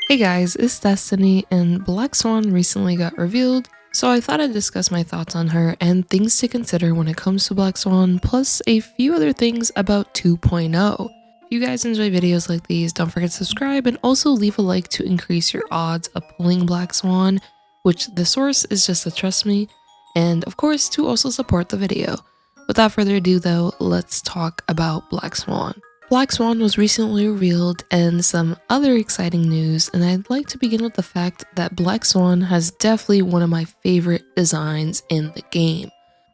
Hey guys, it's Destiny, and Black Swan recently got revealed, so I thought I'd discuss my thoughts on her and things to consider when it comes to Black Swan, plus a few other things about 2.0. If you guys enjoy videos like these, don't forget to subscribe and also leave a like to increase your odds of pulling Black Swan, which the source is just to trust me, and of course to also support the video. Without further ado though, let's talk about Black Swan. Black Swan was recently revealed and some other exciting news, and I'd like to begin with the fact that Black Swan has definitely one of my favorite designs in the game.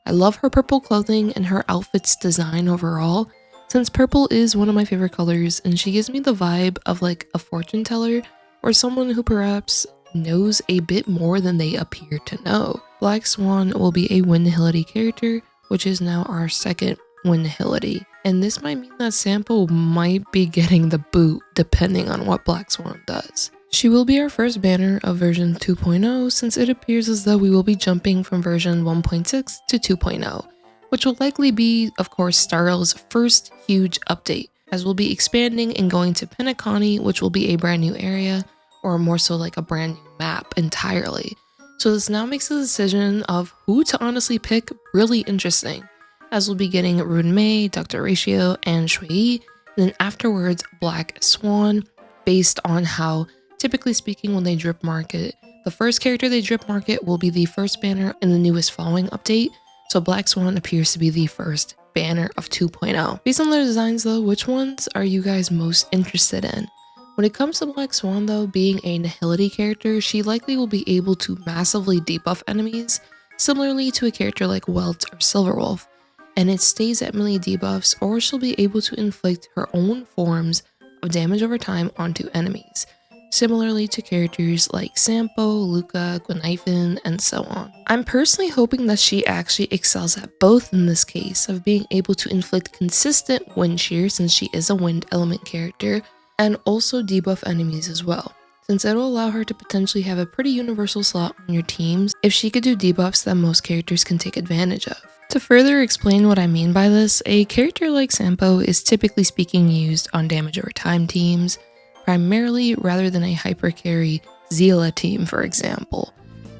I love her purple clothing and her outfit's design overall, since purple is one of my favorite colors and she gives me the vibe of like a fortune teller or someone who perhaps knows a bit more than they appear to know. Black Swan will be a win nihility character, which is now our second win nihility. And this might mean that Sampo might be getting the boot depending on what Black Swan does. She will be our first banner of version 2.0 since it appears as though we will be jumping from version 1.6 to 2.0, which will likely be, of course, Star Rail's first huge update, as we'll be expanding and going to Penacony, which will be a brand new area, or more so like a brand new map entirely. So this now makes the decision of who to honestly pick really interesting, as we'll be getting Ruan Mei, Dr. Ratio, and Xueyi, and then afterwards Black Swan, based on how, typically speaking, when they drip market, the first character they drip market will be the first banner in the newest following update, so Black Swan appears to be the first banner of 2.0. Based on their designs though, which ones are you guys most interested in? When it comes to Black Swan though, being a nihility character, she likely will be able to massively debuff enemies, similarly to a character like Welt or Silverwolf, and it stays at melee debuffs, or she'll be able to inflict her own forms of damage over time onto enemies, similarly to characters like Sampo, Luca, Gwenhyfen, and so on. I'm personally hoping that she actually excels at both in this case, of being able to inflict consistent wind shear since she is a wind element character, and also debuff enemies as well, since it'll allow her to potentially have a pretty universal slot on your teams if she could do debuffs that most characters can take advantage of. To further explain what I mean by this, a character like Sampo is typically speaking used on damage over time teams, primarily rather than a hyper carry Zila team, for example,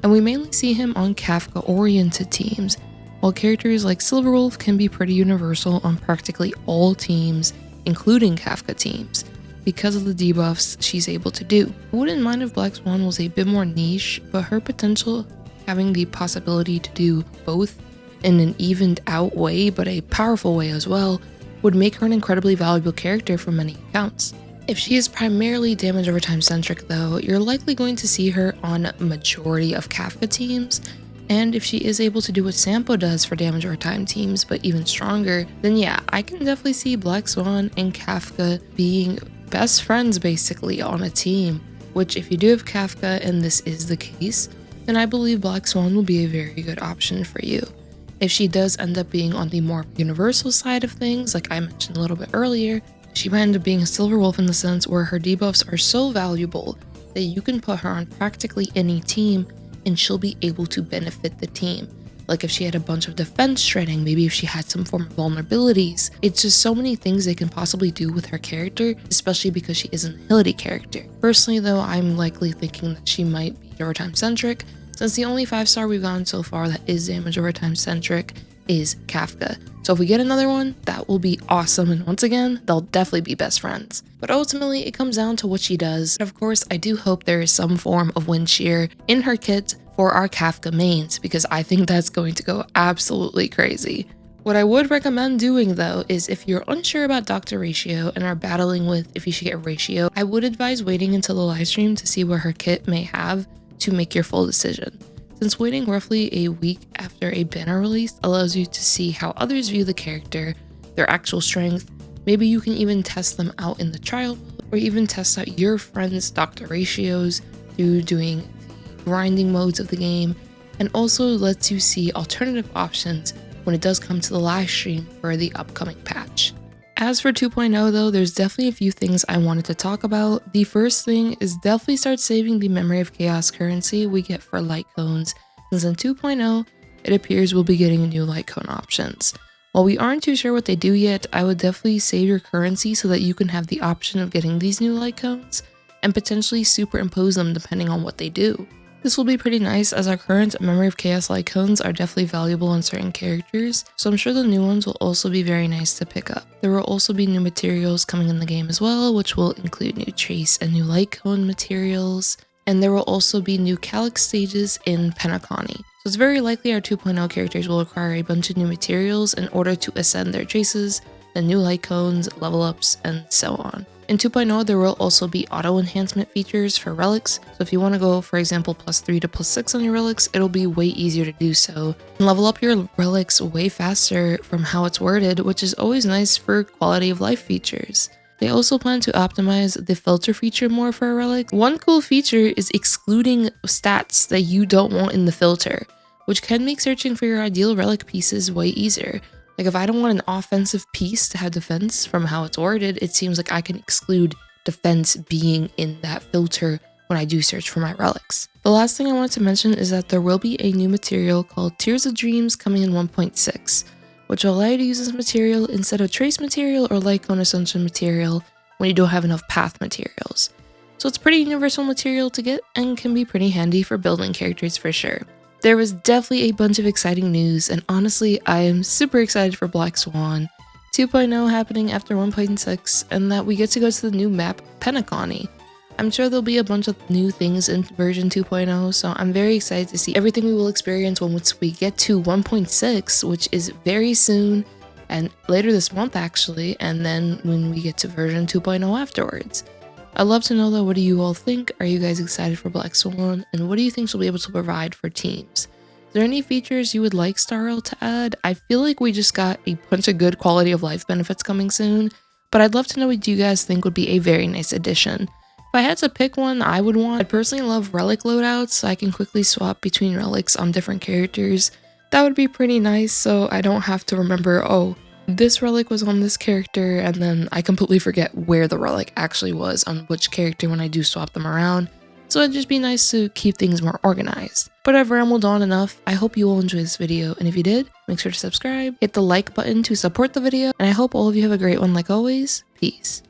and we mainly see him on Kafka oriented teams, while characters like Silverwolf can be pretty universal on practically all teams, including Kafka teams, because of the debuffs she's able to do. I wouldn't mind if Black Swan was a bit more niche, but her potential having the possibility to do both in an evened out way, but a powerful way as well, would make her an incredibly valuable character for many accounts. If she is primarily damage over time centric though, you're likely going to see her on a majority of Kafka teams, and if she is able to do what Sampo does for damage over time teams, but even stronger, then yeah, I can definitely see Black Swan and Kafka being best friends basically on a team, which if you do have Kafka and this is the case, then I believe Black Swan will be a very good option for you. If she does end up being on the more universal side of things, like I mentioned a little bit earlier, she might end up being a Silverwolf in the sense where her debuffs are so valuable that you can put her on practically any team and she'll be able to benefit the team. Like if she had a bunch of defense shredding, maybe if she had some form of vulnerabilities. It's just so many things they can possibly do with her character, especially because she is a nihility character. Personally though, I'm likely thinking that she might be overtime centric, since the only 5-star we've gotten so far that is damage over time centric is Kafka. So if we get another one, that will be awesome, and once again, they'll definitely be best friends. But ultimately, it comes down to what she does. Of course, I do hope there is some form of wind shear in her kit for our Kafka mains, because I think that's going to go absolutely crazy. What I would recommend doing though is if you're unsure about Dr. Ratio and are battling with if you should get Ratio, I would advise waiting until the live stream to see what her kit may have to make your full decision, since waiting roughly a week after a banner release allows you to see how others view the character, their actual strength. Maybe you can even test them out in the trial, or even test out your friends' Dr. Ratios through doing the grinding modes of the game, and also lets you see alternative options when it does come to the live stream for the upcoming patch. As for 2.0 though, there's definitely a few things I wanted to talk about. The first thing is definitely start saving the Memory of Chaos currency we get for light cones, since in 2.0, it appears we'll be getting new light cone options. While we aren't too sure what they do yet, I would definitely save your currency so that you can have the option of getting these new light cones, and potentially superimpose them depending on what they do. This will be pretty nice as our current Memory of Chaos icons are definitely valuable on certain characters, so I'm sure the new ones will also be very nice to pick up. There will also be new materials coming in the game as well, which will include new trace and new light cone materials, and there will also be new Calyx stages in Penacony. So it's very likely our 2.0 characters will require a bunch of new materials in order to ascend their traces, the new light cones, level ups, and so on. In 2.0, there will also be auto enhancement features for relics, so if you want to go, for example, +3 to +6 on your relics, it'll be way easier to do so. And level up your relics way faster from how it's worded, which is always nice for quality of life features. They also plan to optimize the filter feature more for a relic. One cool feature is excluding stats that you don't want in the filter, which can make searching for your ideal relic pieces way easier. Like if I don't want an offensive piece to have defense from how it's worded, it seems like I can exclude defense being in that filter when I do search for my relics. The last thing I wanted to mention is that there will be a new material called Tears of Dreams coming in 1.6, which will allow you to use this material instead of trace material or light cone ascension material when you don't have enough path materials. So it's pretty universal material to get and can be pretty handy for building characters for sure. There was definitely a bunch of exciting news, and honestly, I am super excited for Black Swan 2.0 happening after 1.6, and that we get to go to the new map, Penacony. I'm sure there'll be a bunch of new things in version 2.0, so I'm very excited to see everything we will experience once we get to 1.6, which is very soon, and later this month actually, and then when we get to version 2.0 afterwards. I'd love to know though, what do you all think? Are you guys excited for Black Swan? And what do you think she'll be able to provide for teams? Is there any features you would like Star Rail to add? I feel like we just got a bunch of good quality of life benefits coming soon, but I'd love to know what you guys think would be a very nice addition. If I had to pick one I would want, I'd personally love relic loadouts so I can quickly swap between relics on different characters. That would be pretty nice so I don't have to remember, oh, this relic was on this character, and then I completely forget where the relic actually was on which character when I do swap them around. So it'd just be nice to keep things more organized. But I've rambled on enough. I hope you all enjoyed this video, and if you did, make sure to subscribe, hit the like button to support the video, and I hope all of you have a great one like always. Peace.